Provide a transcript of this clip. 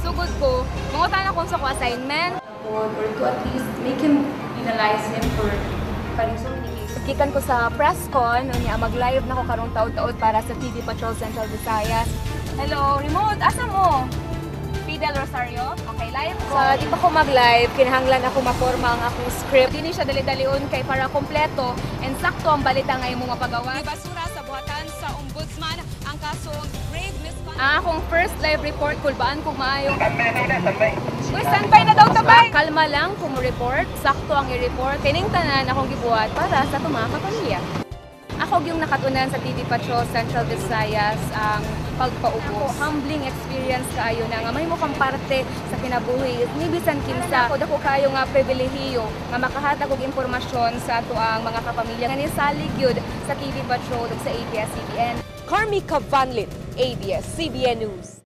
Sugod ko, mangutan ako sa assignment. Or to at least make him penalize him for karing so many cases. Gikan ko sa presscon, niya mag-live na ko karong taud-taud para sa TV Patrol Central Visayas. Hello, remote, asa mo? Fidel Rosario? Okay, live ko. Di pa ko mag-live, kinahanglan ako maporma ang akong script. Dili siya dali-dalion kay para kompleto and sakto ang balita nga imong mapagawa. Basura sa buhatan sa ombudsman ang kasong grave misconduct. Akong first live report, kulbaan kong maayo. Uy, standby na daw tabay! Kalma lang kung report, sakto ang i-report. Kining tanan akong gibuhat para sa mga kapamilya. Ako yung nakatunan sa TV Patrol Central Visayas ang pagpaubo. Humbling experience kaayo na nga may mo kang parte sa kinabuhi. Ni bisan kinsa ako dako kayo nga pribilehiyo nga makahatag og impormasyon sa ato ang mga kapamilya nga nisalig gyud sa TV Patrol ug sa ABS-CBN. Carmica Vanlin, ABS-CBN News.